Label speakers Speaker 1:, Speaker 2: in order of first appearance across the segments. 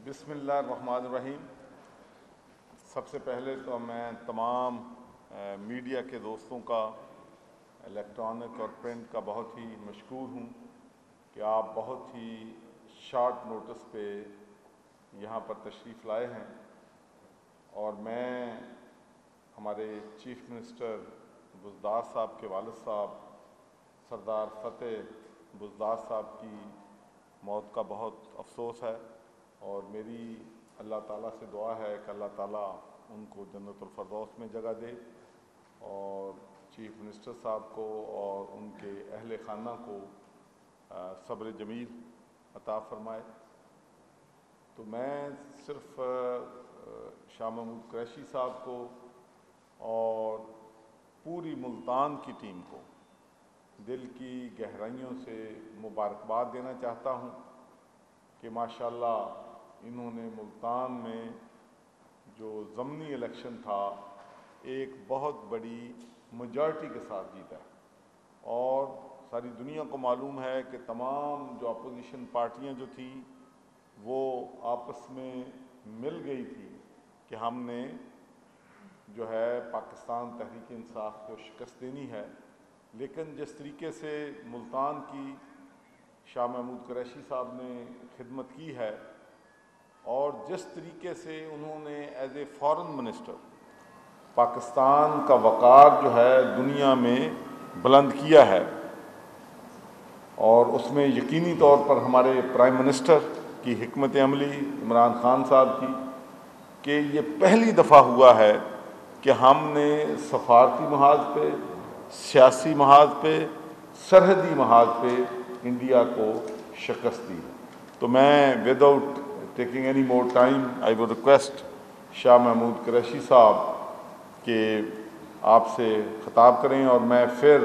Speaker 1: بسم اللہ الرحمن الرحیم۔ سب سے پہلے تو میں تمام میڈیا کے دوستوں کا، الیکٹرانک اور پرنٹ کا بہت ہی مشکور ہوں کہ آپ بہت ہی شارٹ نوٹس پہ یہاں پر تشریف لائے ہیں، اور میں ہمارے چیف منسٹر بزدار صاحب کے والد صاحب سردار فتح بزدار صاحب کی موت کا بہت افسوس ہے، اور میری اللہ تعالیٰ سے دعا ہے کہ اللہ تعالیٰ ان کو جنت الفردوس میں جگہ دے، اور چیف منسٹر صاحب کو اور ان کے اہل خانہ کو صبر جمیل عطا فرمائے۔ تو میں صرف شاہ محمود قریشی صاحب کو اور پوری ملتان کی ٹیم کو دل کی گہرائیوں سے مبارکباد دینا چاہتا ہوں کہ ماشاءاللہ انہوں نے ملتان میں جو ضمنی الیکشن تھا ایک بہت بڑی میجارٹی کے ساتھ جیتا ہے، اور ساری دنیا کو معلوم ہے کہ تمام جو اپوزیشن پارٹیاں جو تھیں وہ آپس میں مل گئی تھی کہ ہم نے جو ہے پاکستان تحریک انصاف کو شکست دینی ہے، لیکن جس طریقے سے ملتان کی شاہ محمود قریشی صاحب نے خدمت کی ہے، اور جس طریقے سے انہوں نے as a foreign minister Pakistan کا وقار جو ہے دنیا میں بلند کیا ہے، اور اس میں یقینی طور پر ہمارے پرائم منسٹر کی حکمت عملی عمران خان صاحب کی کہ یہ پہلی دفعہ ہوا ہے کہ ہم نے سفارتی محاذ پہ، سیاسی محاذ پہ، سرحدی محاذ پہ انڈیا کو شکست دی۔ تو میں without taking any more time I would request Shah Mahmood Qureshi صاحب کہ آپ سے خطاب کریں، اور میں پھر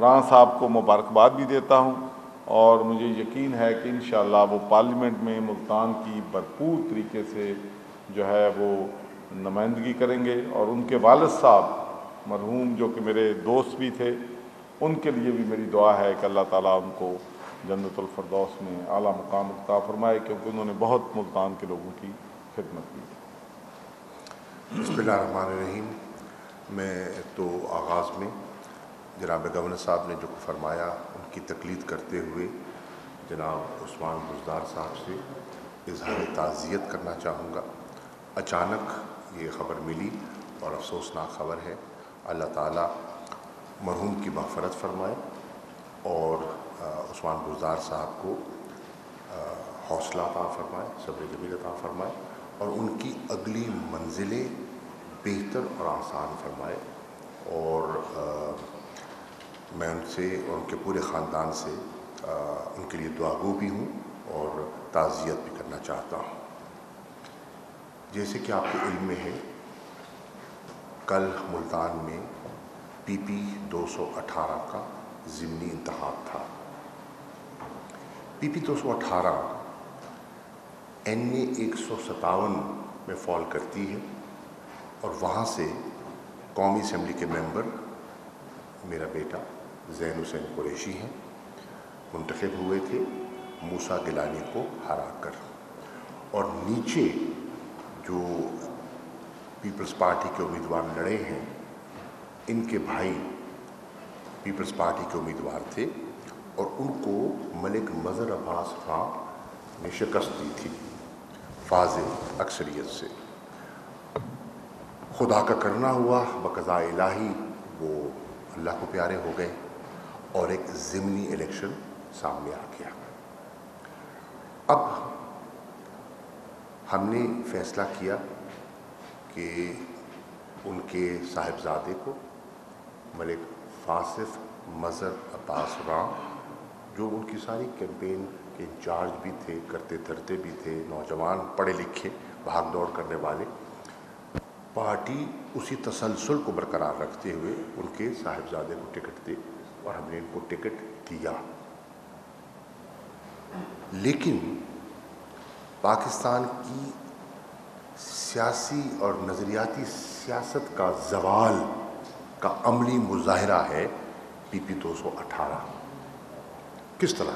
Speaker 1: راں صاحب کو مبارکباد بھی دیتا ہوں، اور مجھے یقین ہے کہ انشاءاللہ وہ پارلیمنٹ میں ملتان کی بھرپور طریقے سے جو ہے وہ نمائندگی کریں گے، اور ان کے والد صاحب مرحوم جو کہ میرے دوست بھی تھے، ان کے لیے بھی میری دعا ہے کہ اللہ تعالیٰ ان کو جنت الفردوس میں اعلیٰ مقام عطا فرمائے، کیونکہ انہوں نے بہت ملتان کے لوگوں کی خدمت کی۔
Speaker 2: بسم اللہ الرحمن الرحیم۔ میں تو آغاز میں جناب گورنر صاحب نے جو فرمایا ان کی تقلید کرتے ہوئے جناب عثمان بزدار صاحب سے اظہار تعزیت کرنا چاہوں گا۔ اچانک یہ خبر ملی اور افسوسناک خبر ہے۔ اللہ تعالیٰ مرحوم کی مغفرت فرمائے اور عثمان بزدار صاحب کو حوصلہ عطا فرمائے، صبر جمیل عطا فرمائے، اور ان کی اگلی منزلیں بہتر اور آسان فرمائے۔ اور میں ان سے اور ان کے پورے خاندان سے ان کے لیے دعاگو بھی ہوں اور تعزیت بھی کرنا چاہتا ہوں۔ جیسے کہ آپ کے علم میں ہے، کل ملتان میں PP 218 کا ضمنی انتخاب تھا۔ PP 218 NA 157 میں فال کرتی ہے، اور وہاں سے قومی اسمبلی کے ممبر میرا بیٹا زین حسین قریشی ہیں، منتخب ہوئے تھے موسیٰ گیلانی کو ہرا کر، اور نیچے جو پیپلز پارٹی کے امیدوار لڑے ہیں ان کے بھائی پیپلز پارٹی کے امیدوار تھے، اور ان کو ملک مظہر عباس خان نے شکست دی تھی واضح اکثریت سے۔ خدا کا کرنا ہوا، بقضاء الہی وہ اللہ کو پیارے ہو گئے، اور ایک ضمنی الیکشن سامنے آ گیا۔ اب ہم نے فیصلہ کیا کہ ان کے صاحبزادے کو ملک فاصف مظہر عباس راں، جو ان کی ساری کیمپین کے انچارج بھی تھے، کرتے دھرتے بھی تھے، نوجوان پڑھے لکھے بھاگ دوڑ کرنے والے، پارٹی اسی تسلسل کو برقرار رکھتے ہوئے ان کے صاحبزادے کو ٹکٹ دے، اور ہم نے ان کو ٹکٹ دیا۔ لیکن پاکستان کی سیاسی اور نظریاتی سیاست کا زوال کا عملی مظاہرہ ہے PP 218۔ کس طرح؟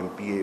Speaker 2: MPA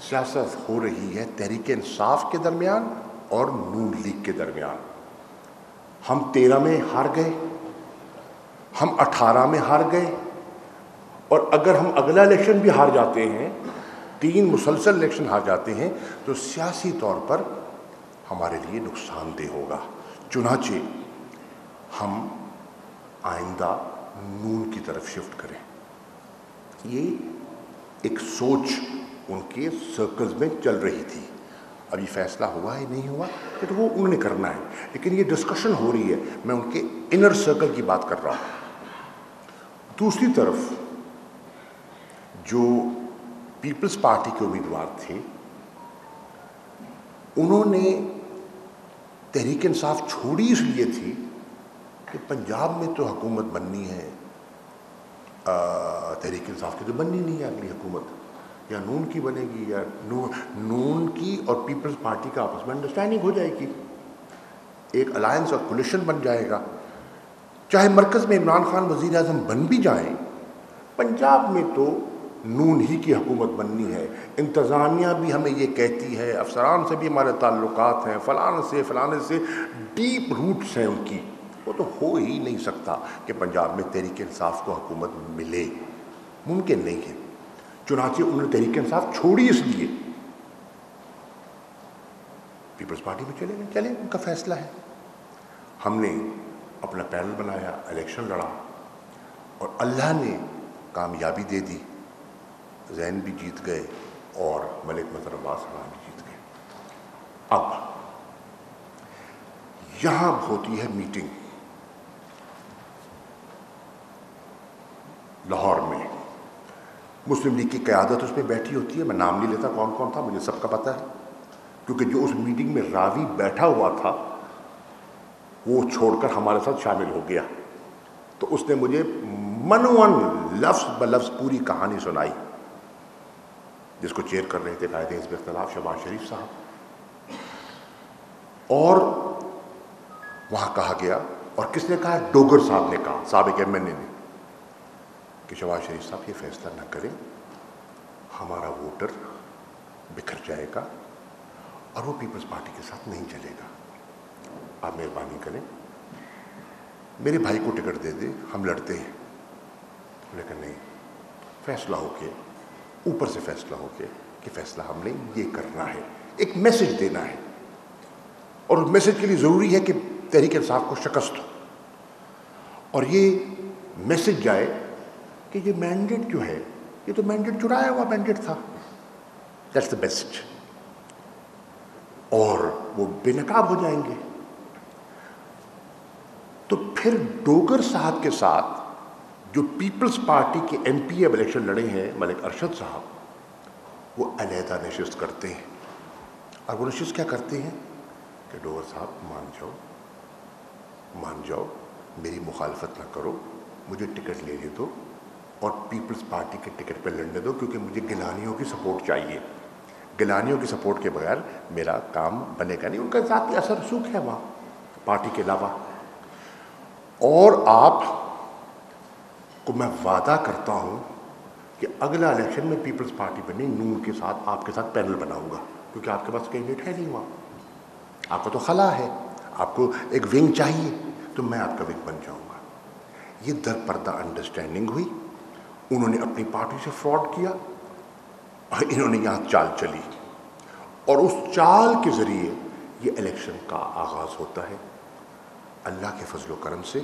Speaker 2: سیاست ہو رہی ہے تحریک انصاف کے درمیان اور نون لیگ کے درمیان. ہم 13 میں ہار گئے, ہم 18 میں ہار گئے, اور اگر ہم اگلا الیکشن بھی ہار جاتے ہیں, 3 مسلسل الیکشن ہار جاتے ہیں, تو سیاسی طور پر ہمارے لیے نقصان دہ ہوگا. چنانچہ ہم آئندہ نون کی طرف شفٹ کریں. یہ ایک سوچ ان کے سرکلز میں چل رہی تھی. ابھی فیصلہ ہوا ہے نہیں ہوا کہ تو وہ انہوں نے کرنا ہے, لیکن یہ ڈسکشن ہو رہی ہے. میں ان کے انر سرکل کی بات کر رہا ہوں. دوسری طرف جو پیپلز پارٹی کے امیدوار تھے, انہوں نے تحریک انصاف چھوڑی اس لیے تھی کہ پنجاب میں تو حکومت بننی ہے, تحریک انصاف کی تو بننی نہیں ہے اگلی حکومت, یا نون کی بنے گی, یا نون کی اور پیپلز پارٹی کا آپس میں انڈرسٹینڈنگ ہو جائے گی, ایک الائنس اور کولیشن بن جائے گا. چاہے مرکز میں عمران خان وزیر اعظم بن بھی جائیں, پنجاب میں تو نون ہی کی حکومت بننی ہے. انتظامیہ بھی ہمیں یہ کہتی ہے, افسران سے بھی ہمارے تعلقات ہیں, فلانے سے ڈیپ روٹس ہیں ان کی. وہ تو ہو ہی نہیں سکتا کہ پنجاب میں تحریک انصاف کو حکومت ملے, ممکن نہیں ہے. چنانچہ انہوں نے تحریک انصاف چھوڑی اس لیے. پیپلز پارٹی میں چلے گئے, چلے ان کا فیصلہ ہے. ہم نے اپنا پینل بنایا, الیکشن لڑا, اور اللہ نے کامیابی دے دی. زین بھی جیت گئے اور ملک مظہر عباس خان بھی جیت گئے. اب یہاں ہوتی ہے میٹنگ لاہور میں. مسلم لیگ کی قیادت اس میں بیٹھی ہوتی ہے. میں نام نہیں لیتا کون کون تھا, مجھے سب کا پتہ ہے, کیونکہ جو اس میٹنگ میں راوی بیٹھا ہوا تھا وہ چھوڑ کر ہمارے ساتھ شامل ہو گیا. تو اس نے مجھے منون لفظ بلفظ پوری کہانی سنائی, جس کو چیئر کر رہے تھے قائد حزب اختلاف شہباز شریف صاحب. اور وہاں کہا گیا, اور کس نے کہا, ڈوگر صاحب نے کہا, سابق ایم این اے نے, کہ شہباز شریف صاحب یہ فیصلہ نہ کریں, ہمارا ووٹر بکھر جائے گا اور وہ پیپلز پارٹی کے ساتھ نہیں چلے گا. آپ مہربانی کریں, میرے بھائی کو ٹکٹ دے دیں, ہم لڑتے ہیں. لیکن نہیں, فیصلہ ہو کے, اوپر سے فیصلہ ہو کے کہ فیصلہ ہم نے یہ کرنا ہے, ایک میسج دینا ہے. اور اس میسج کے لیے ضروری ہے کہ تحریک انصاف کو شکست ہو, اور یہ میسج جائے کہ یہ مینڈیٹ جو ہے, یہ تو مینڈیٹ چرایا ہوا مینڈیٹ تھا. That's the best. اور وہ بے نقاب ہو جائیں گے. تو پھر ڈوگر صاحب کے ساتھ جو پیپلز پارٹی کے ایم پی اب الیکشن لڑے ہیں, ملک ارشد صاحب, وہ علیحدہ نشست کرتے ہیں. اور وہ نشست کیا کرتے ہیں کہ ڈوگر صاحب مان جاؤ, میری مخالفت نہ کرو, مجھے ٹکٹ لے دو اور پیپلز پارٹی کے ٹکٹ پہ لڑنے دو, کیونکہ مجھے گیلانیوں کی سپورٹ چاہیے. گیلانیوں کی سپورٹ کے بغیر میرا کام بنے گا نہیں. ان کا ذاتی اثر رسوخ ہے وہاں پارٹی کے علاوہ. اور آپ کو میں وعدہ کرتا ہوں کہ اگلا الیکشن میں پیپلز پارٹی بنے, نون کے ساتھ آپ کے ساتھ پینل بناؤں گا, کیونکہ آپ کے پاس کینڈیڈیٹ ہے نہیں وہاں. آپ کا تو خلا ہے, آپ کو ایک ونگ چاہیے, تو میں آپ کا ونگ بن جاؤں گا. یہ در پردہ انڈرسٹینڈنگ ہوئی. انہوں نے اپنی پارٹی سے فراڈ کیا, اور انہوں نے یہاں چال چلی, اور اس چال کے ذریعے یہ الیکشن کا آغاز ہوتا ہے. اللہ کے فضل و کرم سے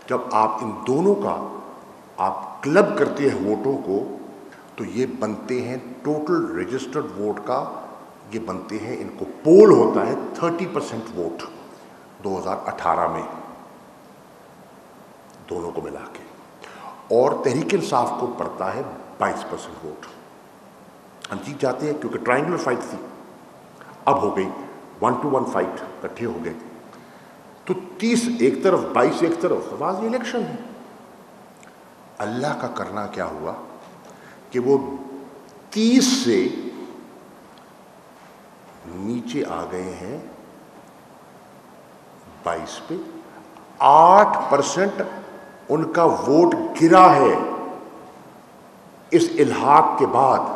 Speaker 2: جب آپ ان دونوں کا آپ کلب کرتے ہیں ووٹوں کو, تو یہ بنتے ہیں ٹوٹل رجسٹرڈ ووٹ کا, یہ بنتے ہیں, ان کو پول ہوتا ہے 30% ووٹ 2018 میں دونوں کو ملا کے, اور تحریک انصاف کو پڑتا ہے 22% ووٹ. ہم جیت جاتے ہیں کیونکہ ٹرائنگولر فائٹ تھی, اب ہو گئی 1 to 1 فائٹ, اکٹھے ہو گئے. تو 30 ایک طرف, 22 ایک طرف, واضح الیکشن ہے. اللہ کا کرنا کیا ہوا کہ وہ 30 سے نیچے آ گئے ہیں 22 پہ. 8% ان کا ووٹ گرا ہے اس الحاق کے بعد.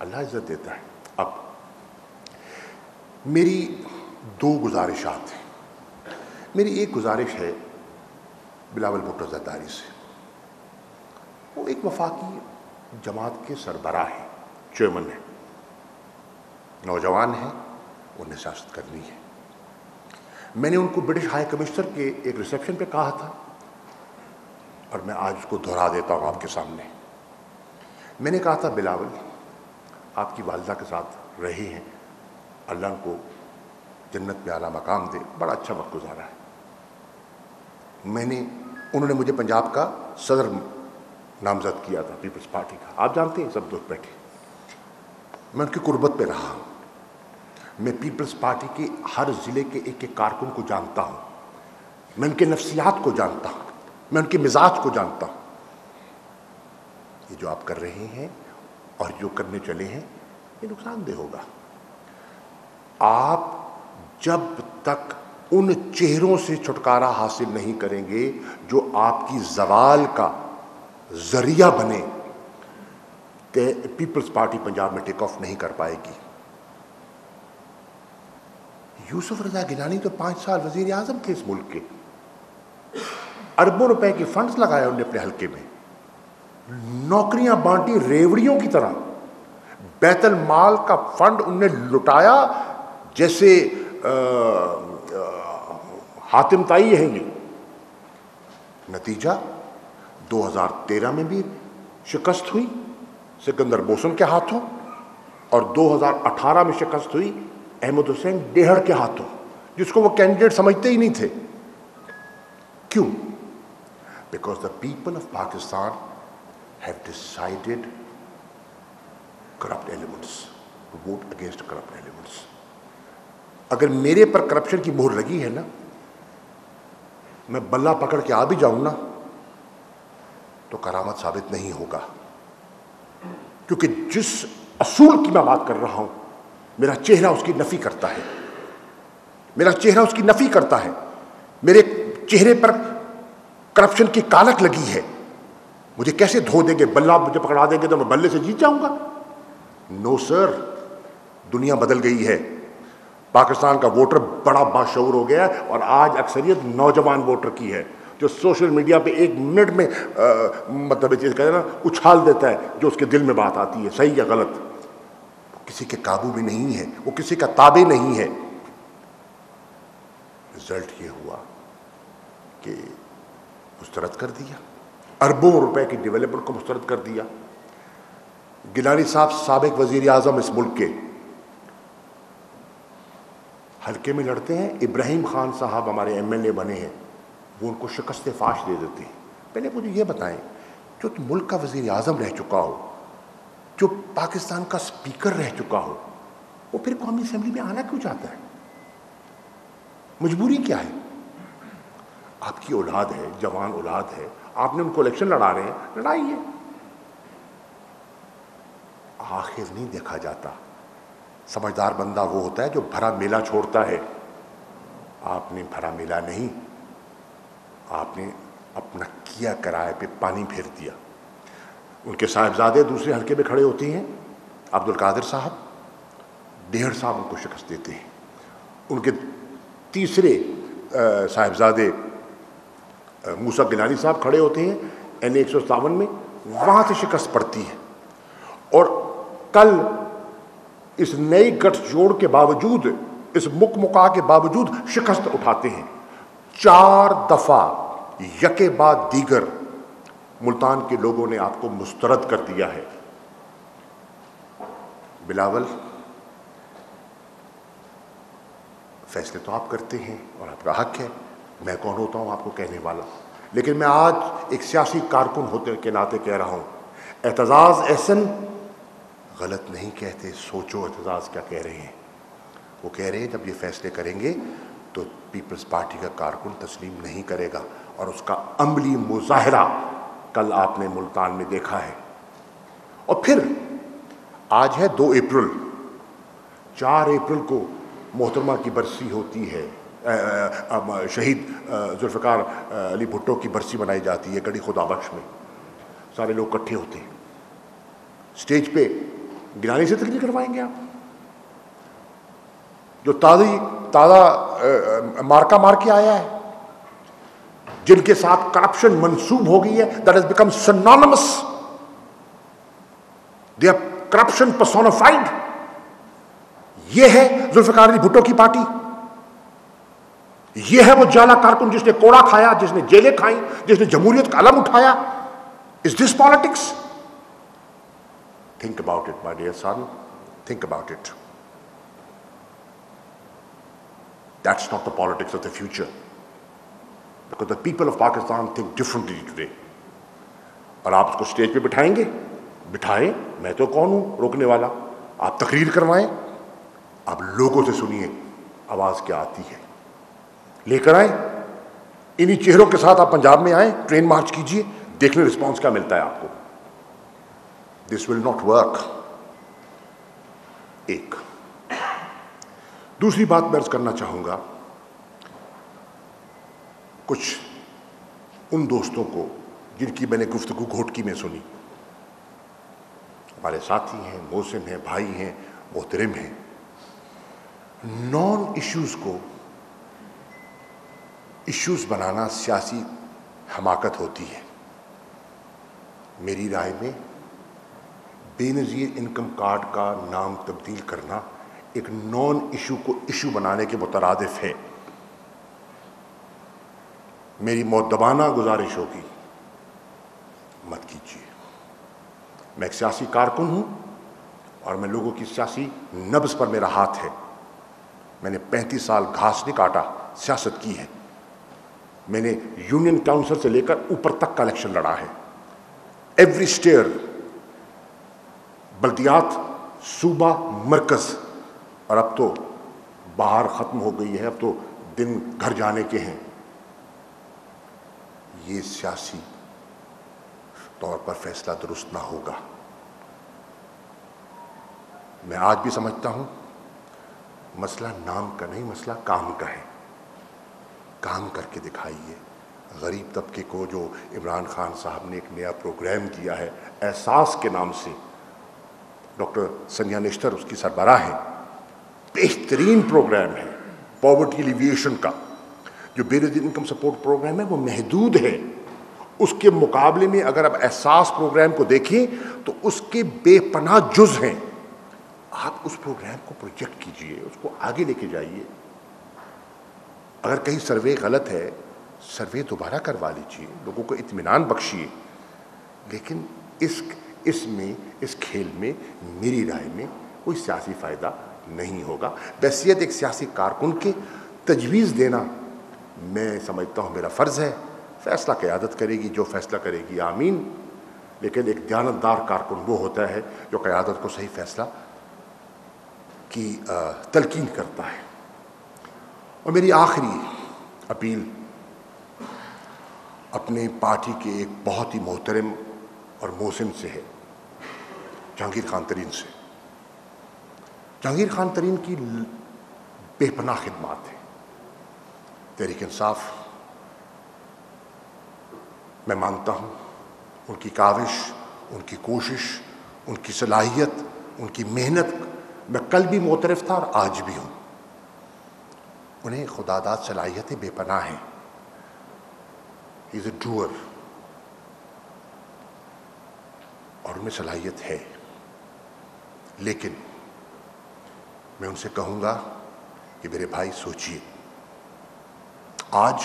Speaker 2: اللہ عزت دیتا ہے. اب میری 2 گزارشات ہیں. میری ایک گزارش ہے بلاول بھٹو زرداری سے. وہ ایک وفاقی جماعت کے سربراہ ہیں, چیئرمین ہیں, نوجوان ہیں, انہیں سیاست کرنی ہے. میں نے ان کو برٹش ہائی کمشنر کے ایک ریسیپشن پہ کہا تھا, اور میں آج اس کو دہرا دیتا ہوں آپ کے سامنے. میں نے کہا تھا بلاول, آپ کی والدہ کے ساتھ رہے ہیں, اللہ ان کو جنت میں اعلیٰ مقام دے, بڑا اچھا وقت گزارا ہے. انہوں نے مجھے پنجاب کا صدر نامزد کیا تھا پیپلز پارٹی کا, آپ جانتے ہیں سب دوست بیٹھے. میں ان کی قربت پہ رہا ہوں. میں پیپلز پارٹی کے ہر ضلع کے ایک ایک کارکن کو جانتا ہوں. میں ان کے نفسیات کو جانتا ہوں, میں ان کے مزاج کو جانتا ہوں. یہ جو آپ کر رہے ہیں اور جو کرنے چلے ہیں, یہ نقصان دہ ہوگا. آپ جب تک ان چہروں سے چھٹکارا حاصل نہیں کریں گے جو آپ کی زوال کا ذریعہ بنے, کہ پیپلز پارٹی پنجاب میں ٹیک آف نہیں کر پائے گی. یوسف رضا گیلانی تو 5 سال وزیر اعظم تھے اس ملک کے. اربوں روپے کے فنڈز لگائے انہوں نے اپنے حلقے میں, نوکریاں بانٹی ریوڑیوں کی طرح. بیت المال کا فنڈ انہوں نے لٹایا جیسے حاتم طائی ہیں یہ. نتیجہ 2013 میں بھی شکست ہوئی سکندر بوسن کے ہاتھوں, اور 2018 میں شکست ہوئی احمد حسین ڈیہڑ کے ہاتھوں, جس کو وہ کینڈیڈیٹ سمجھتے ہی نہیں تھے. کیوں؟ Because the people of Pakistan have decided corrupt elements to vote against corrupt elements. اگر میرے پر کرپشن کی مہر لگی ہے نا, میں بلہ پکڑ کے آ بھی جاؤں نا تو کرامت ثابت نہیں ہوگا. کیونکہ جس اصول کی میں بات کر رہا ہوں, میرا چہرہ اس کی نفی کرتا ہے. میرا چہرہ اس کی نفی کرتا ہے. میرے چہرے پر کرپشن کی کالک لگی ہے. مجھے کیسے دھو دیں گے؟ بلہ مجھے پکڑا دیں گے تو میں بلے سے جیت جاؤں گا؟ نو سر. دنیا بدل گئی ہے. پاکستان کا ووٹر بڑا باشعور ہو گیا ہے, اور آج اکثریت نوجوان ووٹر کی ہے, جو سوشل میڈیا پہ 1 منٹ میں مطلب یہ چیز کہتے ہیں نا, اچھال دیتا ہے جو اس کے دل میں بات آتی ہے, صحیح یا غلط. وہ کسی کے قابو میں نہیں ہے, وہ کسی کا تابع نہیں ہے. رزلٹ یہ ہوا کہ مسترد کر دیا, اربوں روپے کی ڈیولپمنٹ کو مسترد کر دیا. گیلانی صاحب سابق وزیر اعظم اس ملک کے, حلقے میں لڑتے ہیں. ابراہیم خان صاحب ہمارے ایم ایل اے بنے ہیں, وہ ان کو شکست فاش دے دیتے ہیں. پہلے مجھے یہ بتائیں, جو ملک کا وزیر اعظم رہ چکا ہو, جو پاکستان کا سپیکر رہ چکا ہو, وہ پھر قومی اسمبلی میں آنا کیوں چاہتا ہے؟ مجبوری کیا ہے؟ آپ کی اولاد ہے, جوان اولاد ہے, آپ نے ان کو الیکشن لڑا رہے ہیں, لڑائیے. آخر نہیں دیکھا جاتا. سمجھدار بندہ وہ ہوتا ہے جو بھرا میلہ چھوڑتا ہے. آپ نے بھرا میلہ نہیں, آپ نے اپنا کیا کرائے پہ پانی پھیر دیا. ان کے صاحبزادے دوسرے حلقے میں کھڑے ہوتے ہیں, عبد القادر صاحب, ڈیہڑ صاحب ان کو شکست دیتے ہیں. ان کے تیسرے صاحبزادے موسیٰ گیلانی صاحب کھڑے ہوتے ہیں این 157 میں, وہاں سے شکست پڑتی ہے. اور کل اس نئی گٹھ جوڑ کے باوجود, اس مکا کے باوجود شکست اٹھاتے ہیں. 4 دفعہ یکے بعد دیگر ملتان کے لوگوں نے آپ کو مسترد کر دیا ہے. بلاول, فیصلے تو آپ کرتے ہیں اور آپ کا حق ہے, میں کون ہوتا ہوں آپ کو کہنے والا. لیکن میں آج ایک سیاسی کارکن ہوتے کے ناطے کہہ رہا ہوں, اعتزاز احسن غلط نہیں کہتے. سوچو اعتزاز کیا کہہ رہے ہیں. وہ کہہ رہے ہیں جب یہ فیصلے کریں گے تو پیپلز پارٹی کا کارکن تسلیم نہیں کرے گا, اور اس کا عملی مظاہرہ کل آپ نے ملتان میں دیکھا ہے. اور پھر آج ہے 2 اپریل, 4 اپریل کو محترمہ کی برسی ہوتی ہے, شہید ذوالفقار علی بھٹو کی برسی منائی جاتی ہے گڑھی خدا بخش میں. سارے لوگ اکٹھے ہوتے ہیں. اسٹیج پہ گیلانی سے تقریر کروائیں گے آپ؟ جو تازہ مارکا مار کے آیا ہے، جن کے ساتھ کرپشن منسوب ہو گئی ہے، that has become synonymous. They are corruption personified. یہ ہے ذوالفقار علی بھٹو کی پارٹی، یہ ہے وہ جالا کارکن جس نے کوڑا کھایا، جس نے جیلیں کھائیں، جس نے جمہوریت کا علم اٹھایا. Is this politics? Think about it, my dear son. Think about it. That's not the politics of the future. Because the people of Pakistan think differently today. اور آپ اس کو اسٹیج پہ بٹھائیں گے، بٹھائیں، میں تو کون ہوں روکنے والا؟ آپ تقریر کروائیں، آپ لوگوں سے سنیے آواز کیا آتی ہے، لے کر آئیں. انہی چہروں کے ساتھ آپ پنجاب میں آئیں، ٹرین مارچ کیجئے، دیکھ لیں رسپانس کیا ملتا ہے آپ کو. دس ول ناٹ ورک. ایک دوسری بات میں عرض کرنا چاہوں گا کچھ ان دوستوں کو جن کی میں نے گفتگو گھوٹکی میں سنی. ہمارے ساتھی ہیں، محسن ہیں، بھائی ہیں، محترم ہیں. نان ایشوز کو ایشوز بنانا سیاسی حماقت ہوتی ہے. میری رائے میں بے نظیر انکم کارڈ کا نام تبدیل کرنا ایک نان ایشو کو ایشو بنانے کے مترادف ہے. میری مؤدبانہ گزارش ہوگی مت کیجیے. میں ایک سیاسی کارکن ہوں اور میں لوگوں کی سیاسی نبض پر میرا ہاتھ ہے. میں نے 35 سال گھاس نہیں کاٹا، سیاست کی ہے. میں نے یونین کاؤنسل سے لے کر اوپر تک کا الیکشن لڑا ہے. ایوری اسٹیئر، بلدیات، صوبہ، مرکز. اور اب تو باہر ختم ہو گئی ہے، اب تو دن گھر جانے کے ہیں. یہ سیاسی طور پر فیصلہ درست نہ ہوگا. میں آج بھی سمجھتا ہوں مسئلہ نام کا نہیں، مسئلہ کام کا ہے. کام کر کے دکھائیے. غریب طبقے کو جو عمران خان صاحب نے ایک نیا پروگرام کیا ہے احساس کے نام سے، ڈاکٹر سنیا نشتر اس کی سربراہ ہیں، بہترین پروگرام ہے پاورٹی ایلیویشن کا. جو بے نظیر انکم سپورٹ پروگرام ہے وہ محدود ہے. اس کے مقابلے میں اگر آپ احساس پروگرام کو دیکھیں تو اس کے بے پناہ جز ہیں. آپ اس پروگرام کو پروجیکٹ کیجئے، اس کو آگے لے کے جائیے. اگر کہیں سروے غلط ہے، سروے دوبارہ کروا لیجیے، لوگوں کو اطمینان بخشیے. لیکن اس کھیل میں میری رائے میں کوئی سیاسی فائدہ نہیں ہوگا. بحیثیت ایک سیاسی کارکن کے تجویز دینا میں سمجھتا ہوں میرا فرض ہے. فیصلہ قیادت کرے گی، جو فیصلہ کرے گی آمین. لیکن ایک دیانتدار کارکن وہ ہوتا ہے جو قیادت کو صحیح فیصلہ کی تلقین کرتا ہے. اور میری آخری اپیل اپنے پارٹی کے ایک بہت ہی محترم اور محسن سے ہے، جہانگیر خان ترین سے. جہانگیر خان ترین کی بے پناہ خدمات ہیں. تحریک انصاف میں مانتا ہوں ان کی کاوش، ان کی کوشش، ان کی صلاحیت، ان کی محنت میں کل بھی معترف تھا اور آج بھی ہوں. انہیں خدا داد صلاحیتیں بے پناہ ہیں. ہی از اے ڈوئر اور ان میں صلاحیت ہے. لیکن میں ان سے کہوں گا کہ میرے بھائی سوچئے. آج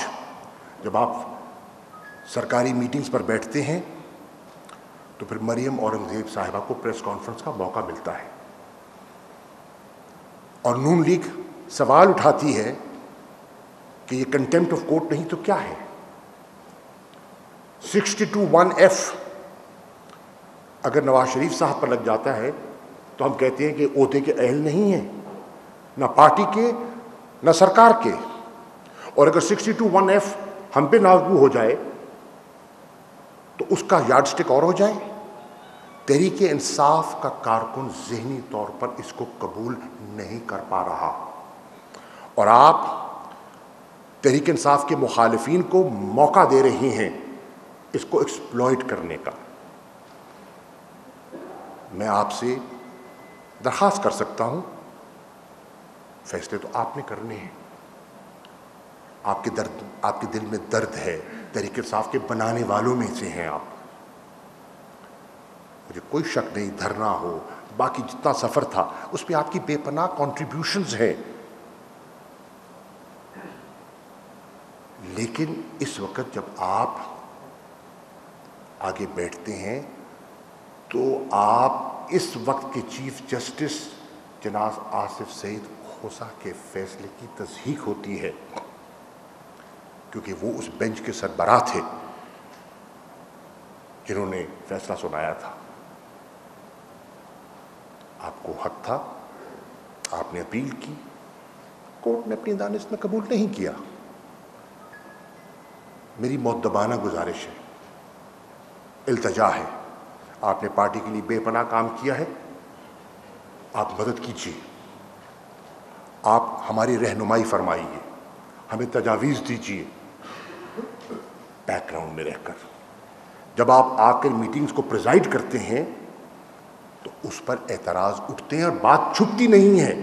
Speaker 2: جب آپ سرکاری میٹنگز پر بیٹھتے ہیں تو پھر مریم اورنگزیب صاحبہ کو پریس کانفرنس کا موقع ملتا ہے اور نون لیگ سوال اٹھاتی ہے کہ یہ کنٹیمپٹ آف کورٹ نہیں تو کیا ہے. 62(1)(f اگر نواز شریف صاحب پر لگ جاتا ہے تو ہم کہتے ہیں کہ عہدے کے اہل نہیں ہیں، نہ پارٹی کے نہ سرکار کے. اور اگر 62(1)(f ہم پہ لاگو ہو جائے تو اس کا یارڈ سٹک اور ہو جائے. تحریک انصاف کا کارکن ذہنی طور پر اس کو قبول نہیں کر پا رہا اور آپ تحریک انصاف کے مخالفین کو موقع دے رہے ہیں اس کو ایکسپلوئٹ کرنے کا. میں آپ سے درخواست کر سکتا ہوں، فیصلے تو آپ نے کرنے ہیں، آپ کے دل میں درد ہے، تحریک انصاف کے بنانے والوں میں سے ہیں آپ، مجھے کوئی شک نہیں، دھرنا ہو، باقی جتنا سفر تھا اس پہ آپ کی بے پناہ کنٹریبیوشنز ہیں، لیکن اس وقت جب آپ آگے بیٹھتے ہیں تو آپ اس وقت کے چیف جسٹس جناب آصف سعید خوسا کے فیصلے کی تصحیح ہوتی ہے، کیونکہ وہ اس بینچ کے سربراہ تھے جنہوں نے فیصلہ سنایا تھا۔ آپ کو حق تھا، آپ نے اپیل کی، کورٹ نے اپنی دانست میں قبول نہیں کیا۔ میری مؤدبانہ گزارش ہے، التجا ہے، آپ نے پارٹی کے لیے بے پناہ کام کیا ہے، آپ مدد کیجیے، آپ ہماری رہنمائی فرمائیے، ہمیں تجاویز دیجیے بیک گراؤنڈ میں رہ کر۔ جب آپ آ کر میٹنگز کو پریزائڈ کرتے ہیں تو اس پر اعتراض اٹھتے ہیں اور بات چھپتی نہیں ہے،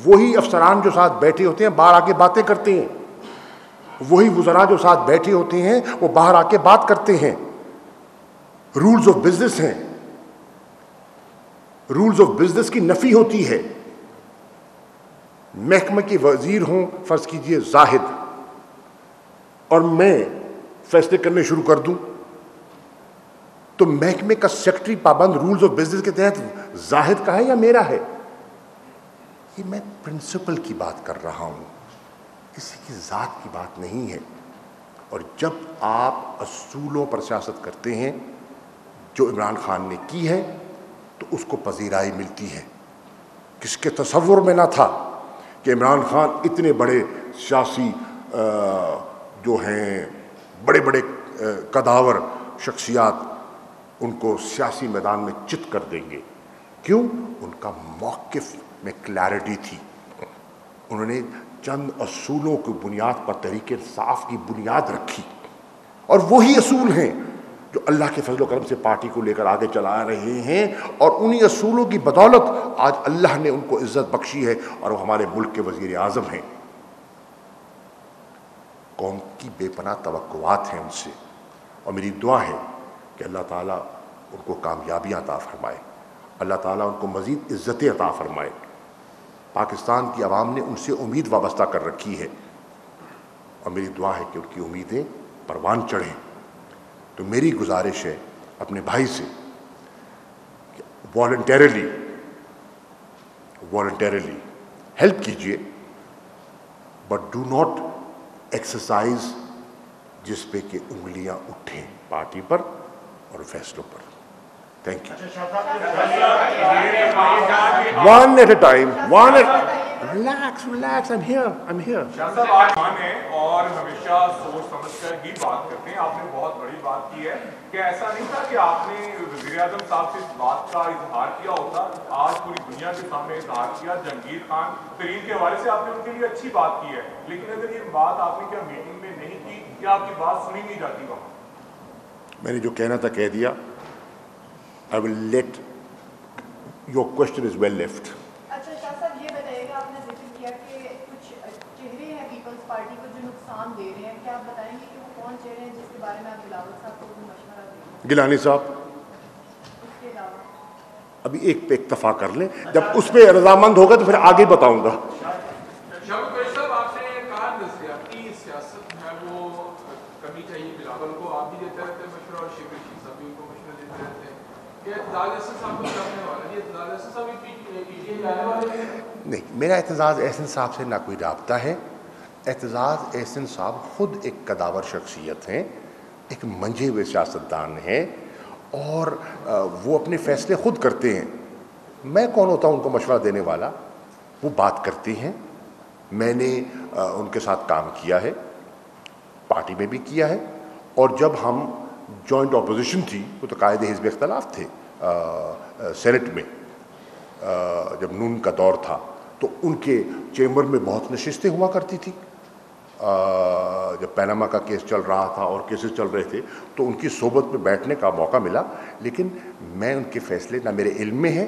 Speaker 2: وہی افسران جو ساتھ بیٹھے ہوتے ہیں باہر آ کے باتیں کرتے ہیں، وہی وزراء جو ساتھ بیٹھے ہوتے ہیں وہ باہر آ کے بات کرتے ہیں۔ رولز آف بزنس ہیں، رولز آف بزنس کی نفی ہوتی ہے۔ محکمہ کے وزیر ہوں فرض کیجئے زاہد، اور میں فیصلے کرنے شروع کر دوں تو محکمے کا سیکرٹری پابند رولز آف بزنس کے تحت زاہد کا ہے یا میرا ہے؟ یہ میں پرنسپل کی بات کر رہا ہوں، کسی کی ذات کی بات نہیں ہے۔ اور جب آپ اصولوں پر سیاست کرتے ہیں جو عمران خان نے کی ہے تو اس کو پذیرائی ملتی ہے۔ کس کے تصور میں نہ تھا کہ عمران خان اتنے بڑے سیاسی جو ہیں بڑے بڑے قداور شخصیات ان کو سیاسی میدان میں چت کر دیں گے۔ کیوں؟ ان کا موقف میں کلیئرٹی تھی، انہوں نے چند اصولوں کی بنیاد پر تحریک انصاف کی بنیاد رکھی، اور وہی اصول ہیں جو اللہ کے فضل و کرم سے پارٹی کو لے کر آگے چلا رہے ہیں، اور انہی اصولوں کی بدولت آج اللہ نے ان کو عزت بخشی ہے اور وہ ہمارے ملک کے وزیر اعظم ہیں۔ قوم کی بے پناہ توقعات ہیں ان سے، اور میری دعا ہے کہ اللہ تعالیٰ ان کو کامیابیاں عطا فرمائے، اللہ تعالیٰ ان کو مزید عزتیں عطا فرمائے۔ پاکستان کی عوام نے ان سے امید وابستہ کر رکھی ہے، اور میری دعا ہے کہ ان کی امیدیں پروان چڑھیں۔ تو میری گزارش ہے اپنے بھائی سے کہ والنٹیرلی ہیلپ کیجئے، بٹ ڈو ناٹ ایکسرسائز جس پہ کہ انگلیاں اٹھیں پارٹی پر اور فیصلوں پر۔ Thank you. One at a time, relax, I'm here۔
Speaker 3: Shah صاحب آپ ہیں اور ہمیشہ سوچ سمجھ کر ہی بات کرتے ہیں، آپ نے بہت بڑی بات کی ہے کہ ایسا نہیں تھا کہ آپ نے وزیر اعظم صاحب سے اس بات کا اظہار کیا ہوتا، آج پوری دنیا کے سامنے اظہار کیا۔ جہانگیر خان ترین کے حوالے سے آپ نے ان کے لیے اچھی بات کی ہے، لیکن اگر یہ بات آپ نے کیا میٹنگ میں نہیں کی، کیا آپ کی بات سنی نہیں جاتی وہاں؟
Speaker 2: میں نے جو کہنا تھا کہہ دیا۔ I will let your question is well left۔
Speaker 4: اچھا شاہ صاحب یہ بتائیے گا، آپ نے ذکر کیا کہ کچھ چہرے ہیں پیپلز پارٹی کو جو نقصان دے رہے ہیں، کیا آپ بتائیں گے کہ وہ کون چہرے ہیں جس کے بارے میں آپ بلاول صاحب کو بھی مشورہ دیں گے؟
Speaker 2: گیلانی صاحب،
Speaker 4: اس کے علاوہ
Speaker 2: ابھی ایک پہ اکتفا کر لیں، جب اس پہ رضامند ہوگا تو پھر آگے بتاؤں گا۔
Speaker 5: صاحب آپ نے کہا نظریاتی سیاست ہے وہ کرنی چاہیے، بلاول کو آپ بھی دیتے رہتے ہیں مشورہ اور شیخ رشید صاحب بھی ان کو مشورہ دیتے رہتے ہیں، کہ اعتزاز احسن صاحب کو کرنے والا نہیں، اعتزاز احسن صاحب بھی پی ٹی آئی جانے والے ہیں؟
Speaker 2: نہیں، میرا اعتزاز احسن صاحب سے نہ کوئی رابطہ ہے۔ اعتزاز احسن صاحب خود ایک قداور شخصیت ہیں، ایک منجھے ہوئے سیاستدان ہیں، اور وہ اپنے فیصلے خود کرتے ہیں۔ میں کون ہوتا ہوں ان کو مشورہ دینے والا؟ وہ بات کرتے ہیں۔ میں نے ان کے ساتھ کام کیا ہے، پارٹی میں بھی کیا ہے، اور جب ہم جوائنٹ اپوزیشن تھی، وہ تو قائد حزب اختلاف تھے سینٹ میں، جب نون کا دور تھا تو ان کے چیمبر میں بہت نشستیں ہوا کرتی تھی۔ جب پیناما کا کیس چل رہا تھا اور کیسز چل رہے تھے تو ان کی صحبت میں بیٹھنے کا موقع ملا، لیکن میں ان کے فیصلے نہ میرے علم میں ہیں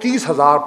Speaker 2: 30,000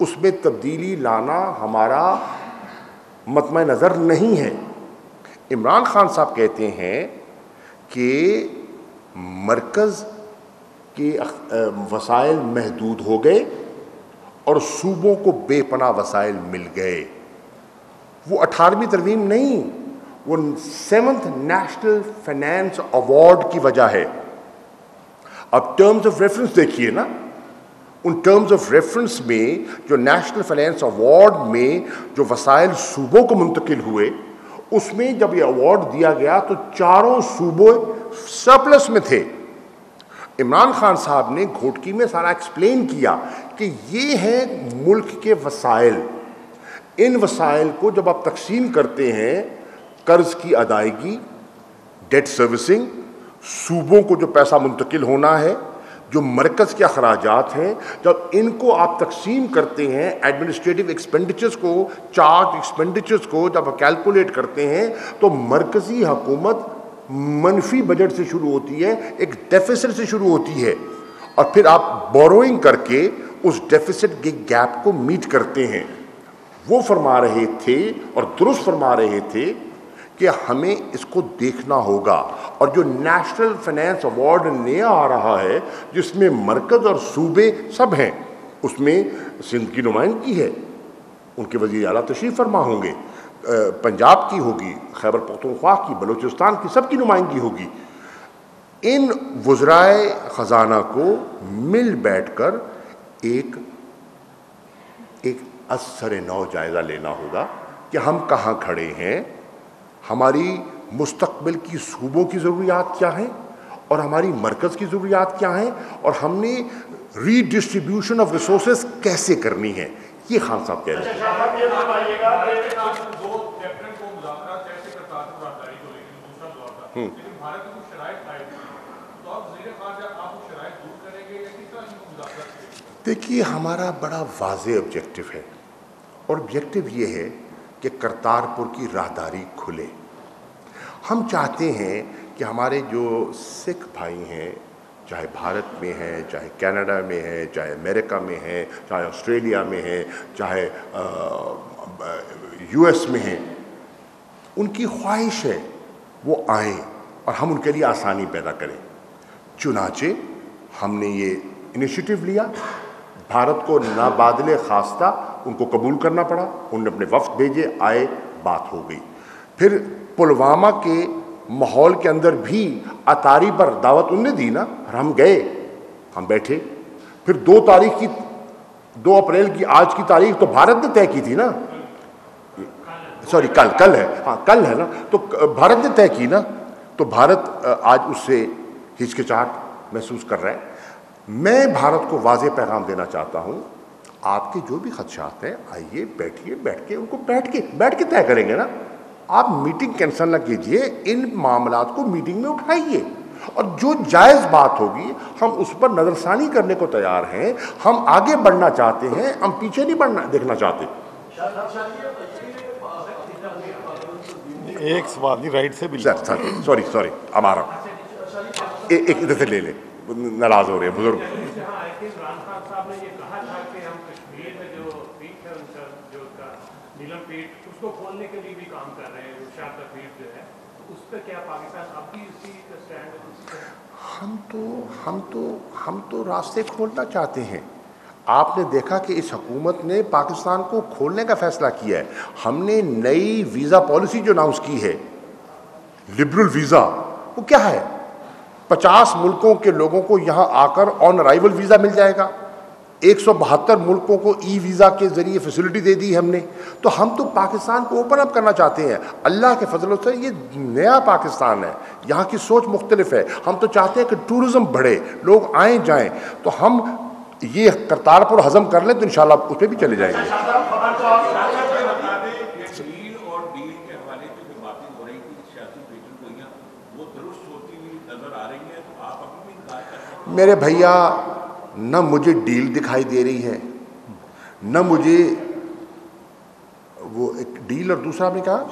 Speaker 2: اس میں تبدیلی لانا ہمارا مطمع نظر نہیں ہے۔ عمران خان صاحب کہتے ہیں کہ مرکز کے وسائل محدود ہو گئے اور صوبوں کو بے پناہ وسائل مل گئے۔ وہ 18ویں ترمیم نہیں، وہ 7th نیشنل فائنانس ایوارڈ کی وجہ ہے۔ اب ٹرمز آف ریفرنس دیکھیے نا، ان ٹرمز آف ریفرنس میں جو نیشنل فائنانس ایوارڈ میں جو وسائل صوبوں کو منتقل ہوئے، اس میں جب یہ ایوارڈ دیا گیا تو 4 صوبے سرپلس میں تھے۔ عمران خان صاحب نے گھوٹکی میں سارا ایکسپلین کیا کہ یہ ہیں ملک کے وسائل، ان وسائل کو جب آپ تقسیم کرتے ہیں، قرض کی ادائیگی، ڈیٹ سروسنگ، صوبوں کو جو پیسہ منتقل ہونا ہے، جو مرکز کے اخراجات ہیں، جب ان کو آپ تقسیم کرتے ہیں، ایڈمنسٹریٹو ایکسپینڈیچرز کو، چارج ایکسپینڈیچرز کو جب آپ کیلکولیٹ کرتے ہیں، تو مرکزی حکومت منفی بجٹ سے شروع ہوتی ہے، ایک ڈیفیسٹ سے شروع ہوتی ہے، اور پھر آپ بوروئنگ کر کے اس ڈیفیسٹ کے گیپ کو میٹ کرتے ہیں۔ وہ فرما رہے تھے اور درست فرما رہے تھے کہ ہمیں اس کو دیکھنا ہوگا، اور جو نیشنل فائنانس ایوارڈ نیا آ رہا ہے جس میں مرکز اور صوبے سب ہیں، اس میں سندھ کی نمائندگی ہے، ان کے وزیر اعلیٰ تشریف فرما ہوں گے، پنجاب کی ہوگی، خیبر پختونخوا کی، بلوچستان کی، سب کی نمائندگی ہوگی۔ ان وزرائے خزانہ کو مل بیٹھ کر ایک اثر نو جائزہ لینا ہوگا کہ ہم کہاں کھڑے ہیں، ہماری مستقبل کی صوبوں کی ضروریات کیا ہیں اور ہماری مرکز کی ضروریات کیا ہیں، اور ہم نے ری ڈسٹریبیوشن آف ریسورسز کیسے کرنی ہے، یہ خان صاحب کہہ رہے ہیں۔ دیکھیے ہمارا بڑا واضح آبجیکٹو ہے، اور آبجیکٹو یہ ہے کہ کرتارپور کی راہداری کھلے۔ ہم چاہتے ہیں کہ ہمارے جو سکھ بھائی ہیں، چاہے بھارت میں ہیں، چاہے کینیڈا میں ہیں، چاہے امریکہ میں ہیں، چاہے آسٹریلیا میں ہیں، چاہے یو ایس میں ہیں، ان کی خواہش ہے وہ آئیں اور ہم ان کے لیے آسانی پیدا کریں۔ چنانچہ ہم نے یہ انیشیٹو لیا، بھارت کو نابادل خواستہ ان کو قبول کرنا پڑا، انہوں نے اپنے وفد بھیجے، آئے، بات ہو گئی۔ پھر پلوامہ کے ماحول کے اندر بھی اطاری پر دعوت انہوں نے دی نا، اور ہم گئے، ہم بیٹھے۔ پھر 2 اپریل کی آج کی تاریخ تو بھارت نے طے کی تھی نا، سوری کل ہے، ہاں کل ہے نا، تو بھارت نے طے کی نا، تو بھارت آج اس سے ہچکچاہٹ محسوس کر رہا ہے۔ میں بھارت کو واضح پیغام دینا چاہتا ہوں، آپ کے جو بھی خدشات ہیں، آئیے بیٹھیے، بیٹھ کے ان کو بیٹھ کے طے کریں گے نا۔ آپ میٹنگ کینسل نہ کیجئے، ان معاملات کو میٹنگ میں اٹھائیے، اور جو جائز بات ہوگی ہم اس پر نظر ثانی کرنے کو تیار ہیں۔ ہم آگے بڑھنا چاہتے ہیں، ہم پیچھے نہیں دیکھنا چاہتے۔
Speaker 1: ایک سوال نہیں، رائٹ سے بھی
Speaker 2: سوری اب آ رہا ہوں، ایک ادھر سے لے لیں، ناراض ہو رہے ہیں بزرگ۔
Speaker 6: عمران خان صاحب نے یہ کہا تھا کہ ہم کشمیر میں جو پیٹ ہے ان کا، جو نیلم پیٹ، اس کو کھولنے کے لیے بھی کام کر رہے ہیں، شاہ تفریح جو ہے، اس پہ کیا پاکستان اب بھی اسی کا اسٹینڈ ہے؟
Speaker 2: ہم تو راستے کھولنا چاہتے ہیں۔ آپ نے دیکھا کہ اس حکومت نے پاکستان کو کھولنے کا فیصلہ کیا ہے۔ ہم نے نئی ویزا پالیسی جو اناؤنس کی ہے، لبرل ویزا، وہ کیا ہے؟ 50 ملکوں کے لوگوں کو یہاں آ کر آن ارائیول ویزا مل جائے گا۔ 172 ملکوں کو ای ویزا کے ذریعے فیسلٹی دے دی ہم نے۔ تو ہم تو پاکستان کو اوپن اپ کرنا چاہتے ہیں۔ اللہ کے فضل سے یہ نیا پاکستان ہے، یہاں کی سوچ مختلف ہے۔ ہم تو چاہتے ہیں کہ ٹورزم بڑھے، لوگ آئیں جائیں، تو ہم یہ کرتارپور ہضم کر لیں تو انشاءاللہ اس پہ بھی چلے جائیں گے۔ میرے بھیا، نہ مجھے ڈیل دکھائی دے رہی ہے، نہ مجھے وہ ایک ڈیل اور دوسرا آپ نے کہا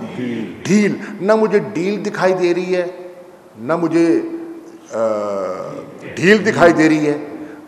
Speaker 2: ڈیل، نہ مجھے ڈیل دکھائی دے رہی ہے، نہ مجھے ڈھیل دکھائی دے رہی ہے،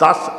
Speaker 2: $10